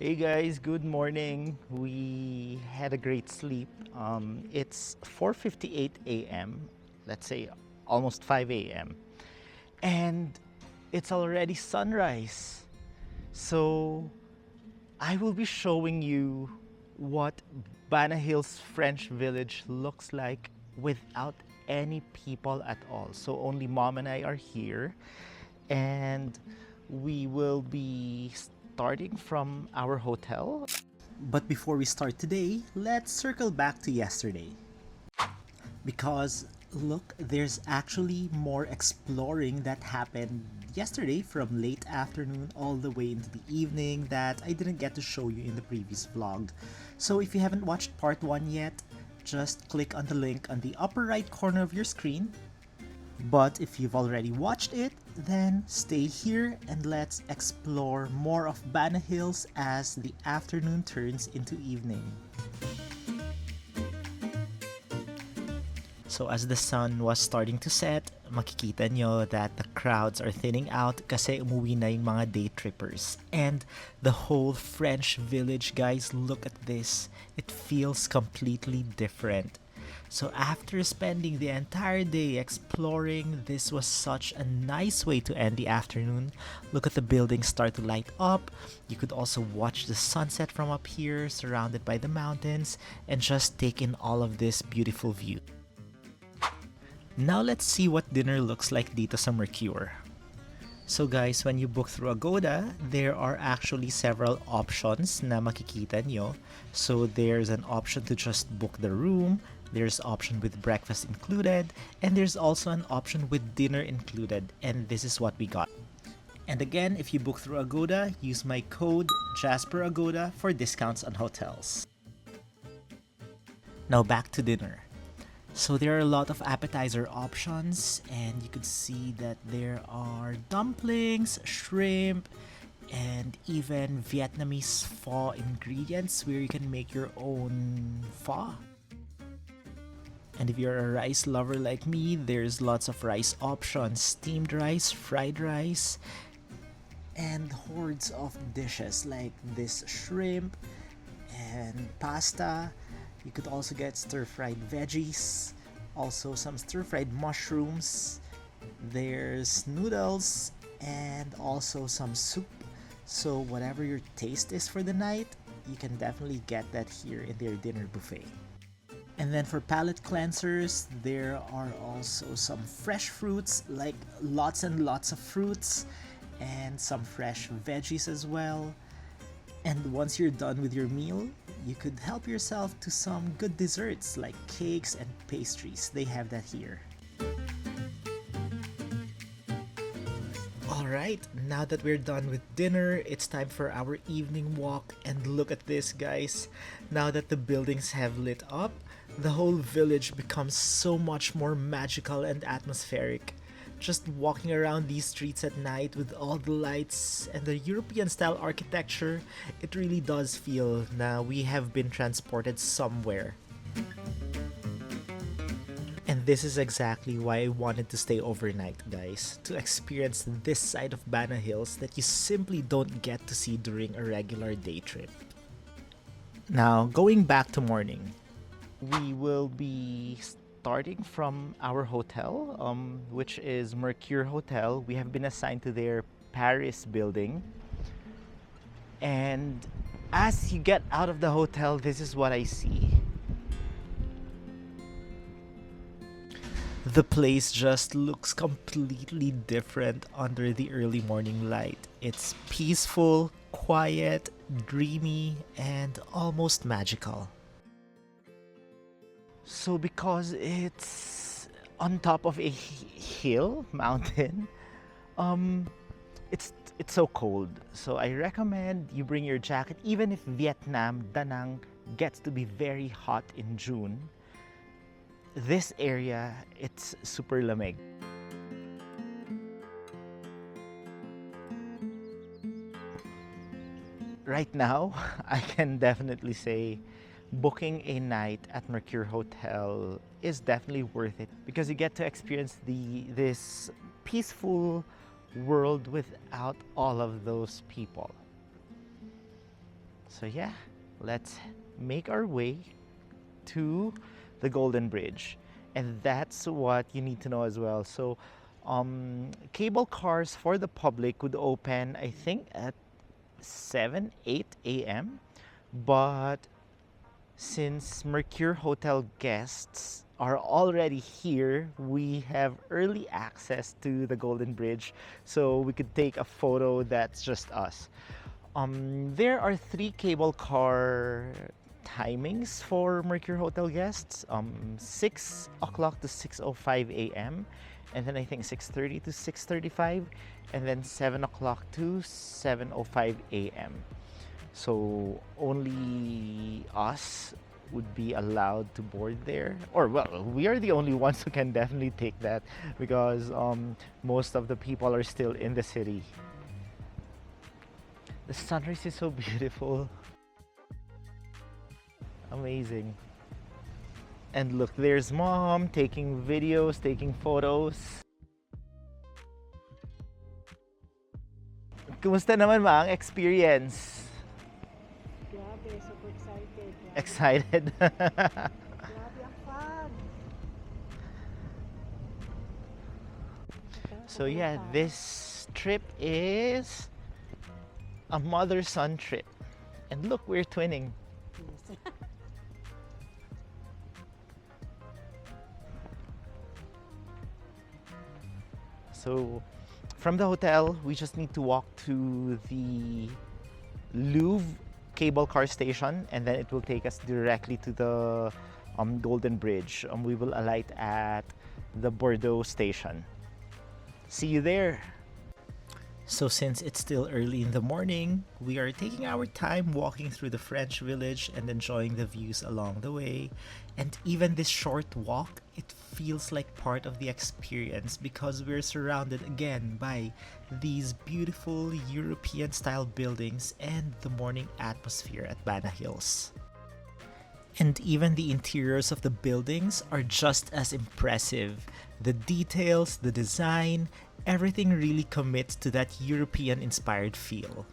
Hey guys, good morning. We had a great sleep. It's 4:58 a.m. Let's say almost 5 a.m. And it's already sunrise. So I will be showing you what Bana Hills French Village looks like without any people at all. So only mom and I are here, and we will be starting from our hotel. But before we start today, let's circle back to yesterday. Because look, there's actually more exploring that happened yesterday from late afternoon all the way into the evening that I didn't get to show you in the previous vlog. So if you haven't watched part 1 yet, just click on the link on the upper right corner of your screen. But if you've already watched it, then stay here and let's explore more of Bana Hills as the afternoon turns into evening. So as the sun was starting to set, makikita nyo that the crowds are thinning out kasi umuwi na yung mga day trippers. And the whole French village, guys, look at this. It feels completely different. So after spending the entire day exploring, this was such a nice way to end the afternoon. Look at the buildings start to light up. You could also watch the sunset from up here, surrounded by the mountains, and just take in all of this beautiful view. Now let's see what dinner looks like dito sa Mercure. So guys, when you book through Agoda, there are actually several options na makikita nyo. So there's an option to just book the room, there's option with breakfast included, and there's also an option with dinner included, and this is what we got. And again, if you book through Agoda, use my code JasperAgoda for discounts on hotels. Now back to dinner. So there are a lot of appetizer options, and you could see that there are dumplings, shrimp, and even Vietnamese pho ingredients where you can make your own pho. And if you're a rice lover like me, there's lots of rice options: steamed rice, fried rice, and hordes of dishes like this shrimp and pasta. You could also get stir-fried veggies, also some stir-fried mushrooms. There's noodles and also some soup. So whatever your taste is for the night, you can definitely get that here in their dinner buffet. And then for palate cleansers, there are also some fresh fruits, like lots and lots of fruits, and some fresh veggies as well. And once you're done with your meal, you could help yourself to some good desserts like cakes and pastries. They have that here. Alright, now that we're done with dinner, it's time for our evening walk. And look at this, guys. Now that the buildings have lit up, the whole village becomes so much more magical and atmospheric. Just walking around these streets at night with all the lights and the European style architecture, it really does feel na we have been transported somewhere. And this is exactly why I wanted to stay overnight, guys, to experience this side of Bana Hills that you simply don't get to see during a regular day trip. Now, going back to morning, we will be starting from our hotel, which is Mercure Hotel. We have been assigned to their Paris building. And as you get out of the hotel, this is what I see. The place just looks completely different under the early morning light. It's peaceful, quiet, dreamy, and almost magical. So because it's on top of a hill, mountain, it's so cold. So I recommend you bring your jacket, even if Vietnam, Da Nang, gets to be very hot in June. This area, it's super lamig. Right now, I can definitely say booking a night at Mercure Hotel is definitely worth it because you get to experience this peaceful world without all of those people. So yeah, let's make our way to the Golden Bridge. And that's what you need to know as well. So cable cars for the public would open, I think, at 7, 8 a.m. But since Mercure Hotel guests are already here, we have early access to the Golden Bridge, so we could take a photo that's just us. There are 3 cable car timings for Mercure Hotel guests: 6 o'clock to 6:05 a.m., and then I think 6:30 to 6:35, and then 7 o'clock to 7:05 a.m. So only us would be allowed to board there, or well, we are the only ones who can definitely take that, because most of the people are still in the city. The sunrise is so beautiful. Amazing. And look, there's mom taking videos, taking photos. Kumusta naman ma ang experience? Grabe, super excited. Grabe. Excited? Grabe ang fun. So yeah, this trip is a mother-son trip. And look, we're twinning. Yes. So from the hotel, we just need to walk to the Louvre cable car station, and then it will take us directly to the Golden Bridge. We will alight at the Bordeaux station. See you there. So since it's still early in the morning, we are taking our time walking through the French village and enjoying the views along the way. And even this short walk, it feels like part of the experience because we're surrounded again by these beautiful European style buildings and the morning atmosphere at Bana Hills. And even the interiors of the buildings are just as impressive. The details, the design, everything really commits to that European-inspired feel.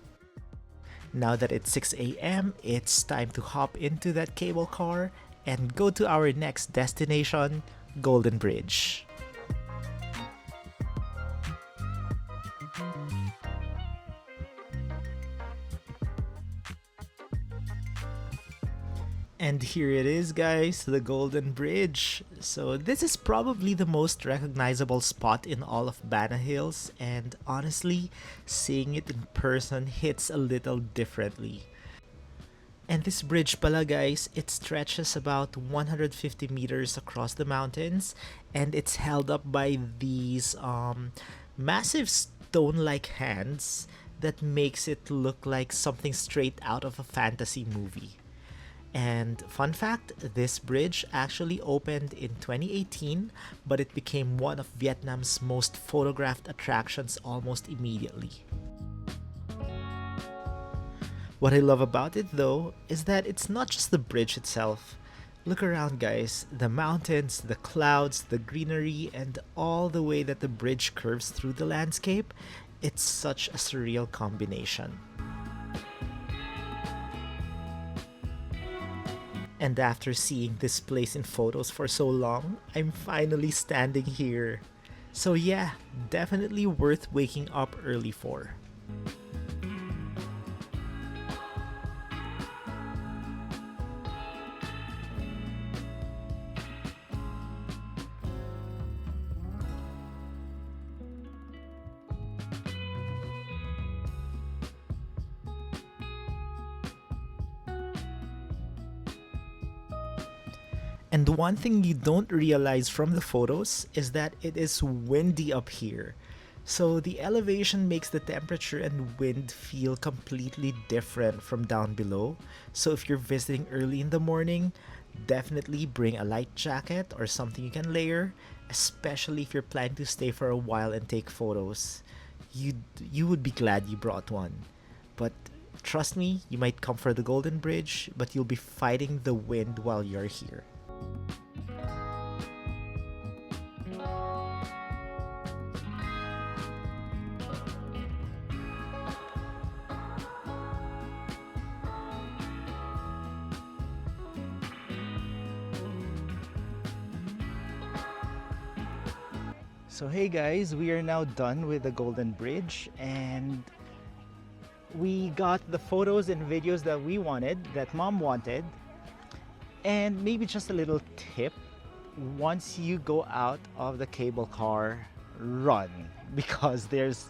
Now that it's 6 a.m., it's time to hop into that cable car and go to our next destination, Golden Bridge. And here it is, guys, the Golden Bridge. So this is probably the most recognizable spot in all of Bana Hills, and honestly, seeing it in person hits a little differently. And this bridge pala, guys, it stretches about 150 meters across the mountains, and it's held up by these massive stone-like hands that makes it look like something straight out of a fantasy movie. And fun fact, this bridge actually opened in 2018, but it became one of Vietnam's most photographed attractions almost immediately. What I love about it though is that it's not just the bridge itself. Look around, guys, the mountains, the clouds, the greenery, and all the way that the bridge curves through the landscape. It's such a surreal combination. And after seeing this place in photos for so long, I'm finally standing here. So yeah, definitely worth waking up early for. And one thing you don't realize from the photos is that it is windy up here. So the elevation makes the temperature and wind feel completely different from down below. So if you're visiting early in the morning, definitely bring a light jacket or something you can layer, especially if you're planning to stay for a while and take photos. You would be glad you brought one. But trust me, you might come for the Golden Bridge, but you'll be fighting the wind while you're here. So hey guys, we are now done with the Golden Bridge and we got the photos and videos that we wanted, that mom wanted. And maybe just a little tip, once you go out of the cable car, run because there's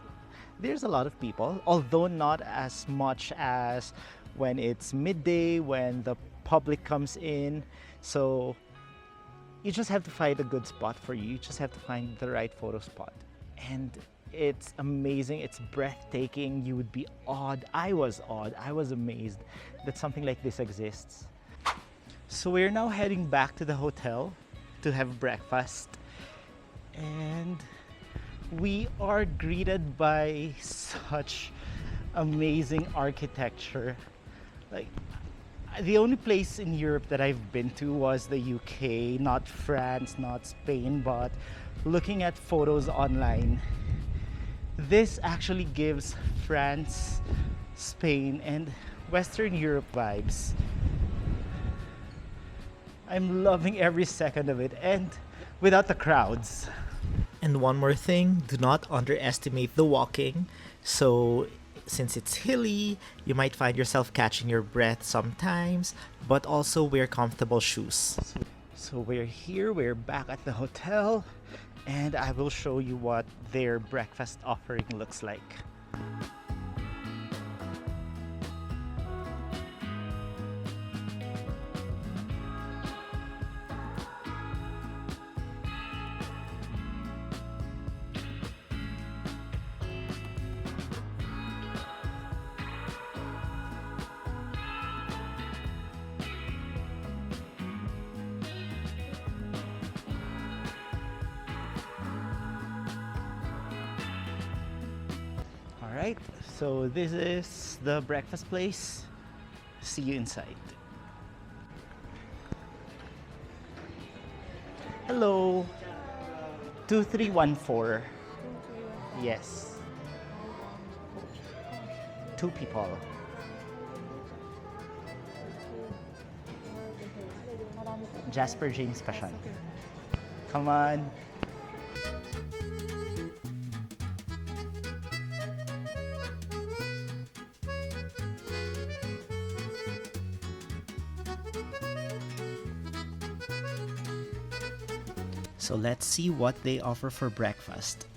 a lot of people, although not as much as when it's midday when the public comes in. So you just have to find a good spot for you. You just have to find the right photo spot. And it's amazing. It's breathtaking. You would be awed. I was awed. I was amazed that something like this exists. So we're now heading back to the hotel to have breakfast. And we are greeted by such amazing architecture. Like, the only place in Europe that I've been to was the UK, not France, not Spain, but looking at photos online, this actually gives France, Spain, and Western Europe vibes. I'm loving every second of it, and without the crowds. And one more thing, do not underestimate the walking. So since it's hilly, you might find yourself catching your breath sometimes, but also wear comfortable shoes. So we're here, we're back at the hotel, and I will show you what their breakfast offering looks like. Alright, so this is the breakfast place. See you inside. Hello. 2314. Yes. 2 people. Jasper James Passion. Come on. So let's see what they offer for breakfast.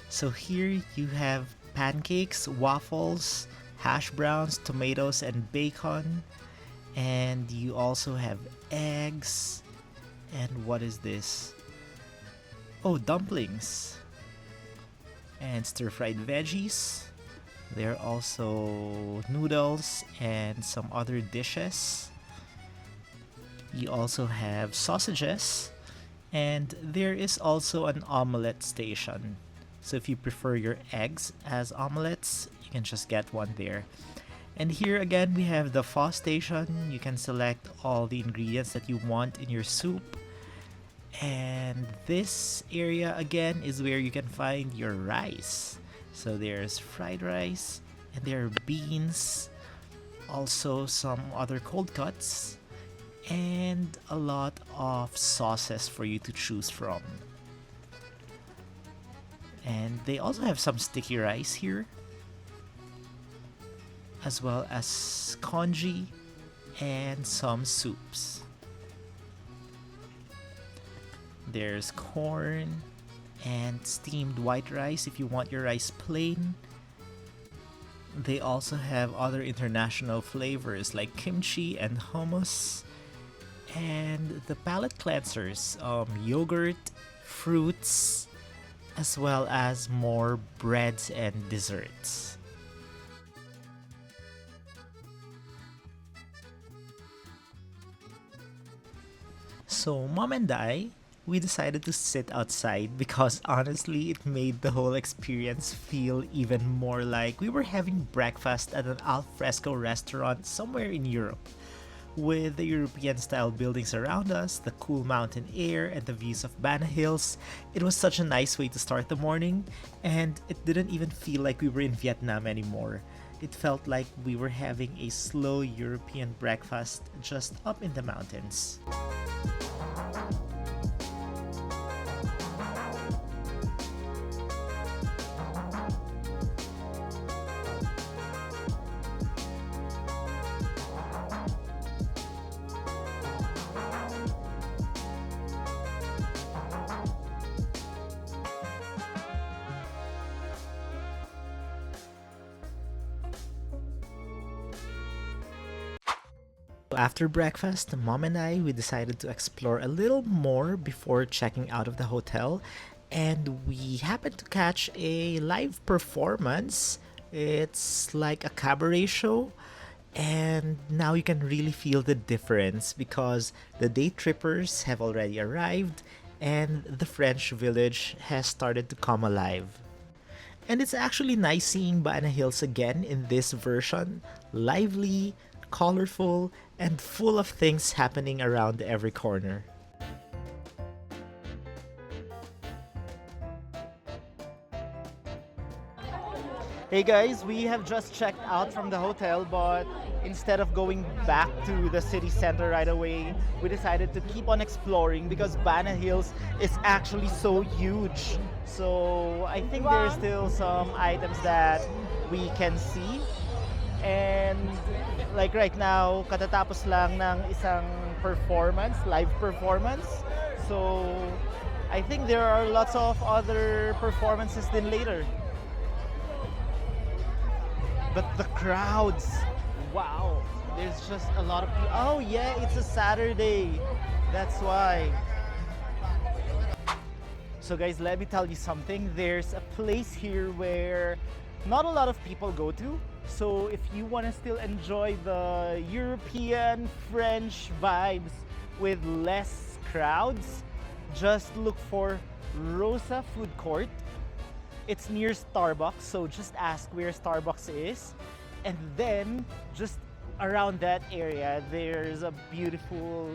So here you have pancakes, waffles, hash browns, tomatoes, and bacon. And you also have eggs. And what is this? Oh, dumplings. And stir-fried veggies. There are also noodles and some other dishes. You also have sausages. And there is also an omelette station. So if you prefer your eggs as omelettes, you can just get one there. And here again, we have the pho station. You can select all the ingredients that you want in your soup. And this area again is where you can find your rice. So there's fried rice, and there are beans, also some other cold cuts, and a lot of sauces for you to choose from. And they also have some sticky rice here, as well as congee and some soups. There's corn and steamed white rice if you want your rice plain. They also have other international flavors like kimchi and hummus. And the palate cleansers, yogurt, fruits, as well as more breads and desserts. So Mom and I, we decided to sit outside because honestly it made the whole experience feel even more like we were having breakfast at an al fresco restaurant somewhere in Europe. With the European-style buildings around us, the cool mountain air, and the views of Bana Hills, it was such a nice way to start the morning, and it didn't even feel like we were in Vietnam anymore. It felt like we were having a slow European breakfast just up in the mountains. After breakfast, Mom and we decided to explore a little more before checking out of the hotel, and we happened to catch a live performance. It's like a cabaret show, and now you can really feel the difference because the day trippers have already arrived and the French village has started to come alive. And it's actually nice seeing Baana Hills again in this version. Lively, colorful, and full of things happening around every corner. Hey guys, we have just checked out from the hotel, but instead of going back to the city center right away, we decided to keep on exploring because Baana Hills is actually so huge. So I think there's still some items that we can see. And like right now, katatapos lang ng isang performance, live performance. So I think there are lots of other performances then later. But the crowds, wow, there's just a lot of people. Oh yeah, it's a Saturday, that's why. So guys, let me tell you something. There's a place here where not a lot of people go to. So if you want to still enjoy the European French vibes with less crowds, just look for Rosa Food Court. It's near Starbucks, so just ask where Starbucks is. And then, just around that area, there's a beautiful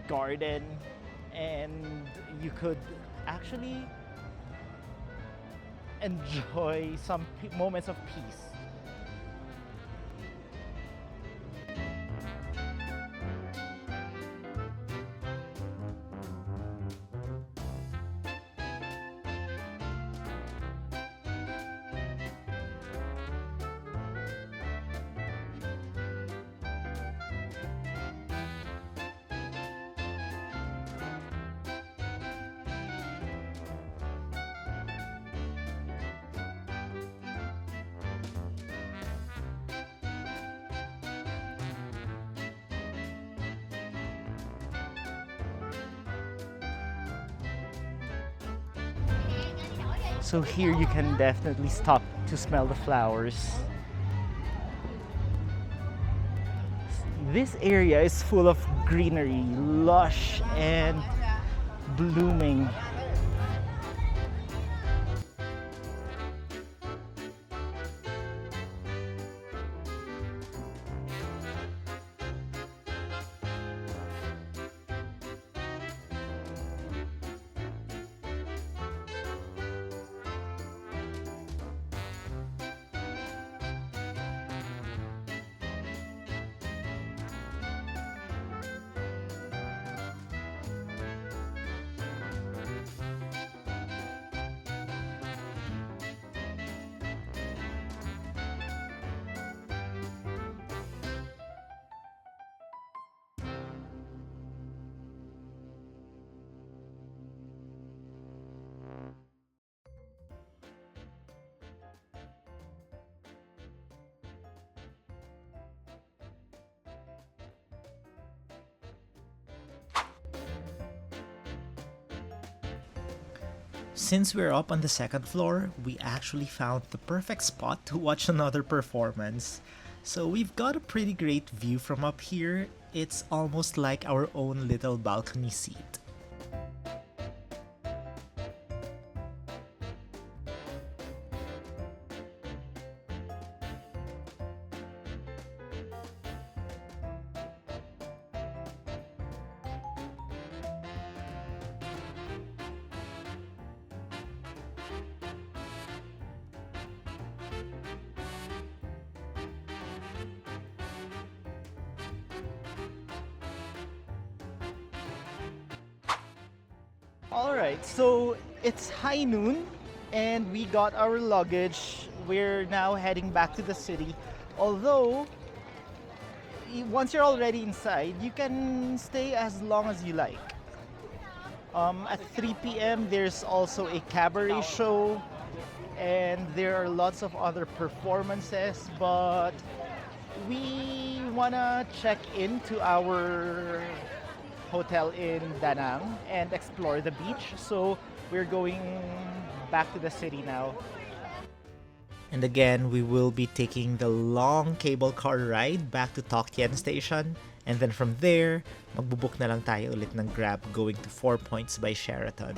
garden, and you could actually enjoy some moments of peace. So here you can definitely stop to smell the flowers. This area is full of greenery, lush and blooming. Since we're up on the second floor, we actually found the perfect spot to watch another performance. So we've got a pretty great view from up here. It's almost like our own little balcony seat. Alright, so it's high noon and we got our luggage. We're now heading back to the city. Although, once you're already inside, you can stay as long as you like. At 3 p.m. there's also a cabaret show and there are lots of other performances, but we wanna check into our hotel in Da Nang and explore the beach. So we're going back to the city now. And again, we will be taking the long cable car ride back to Tokyen Station. And then from there, magbubook na lang tayo ulit ng Grab going to 4 Points by Sheraton.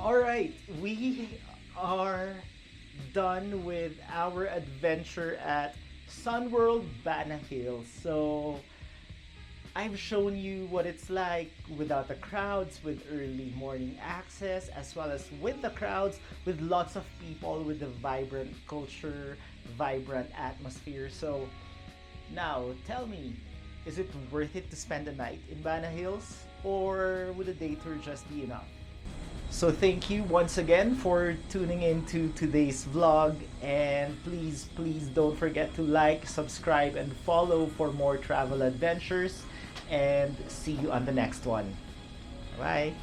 Alright, we are done with our adventure at Sunworld Banna Hills. So I've shown you what it's like without the crowds, with early morning access, as well as with the crowds, with lots of people, with the vibrant culture, vibrant atmosphere. So now tell me, is it worth it to spend a night in Banna Hills, or would a day tour just be enough? So thank you once again for tuning into today's vlog, and please don't forget to like, subscribe, and follow for more travel adventures, and see you on the next one. Bye.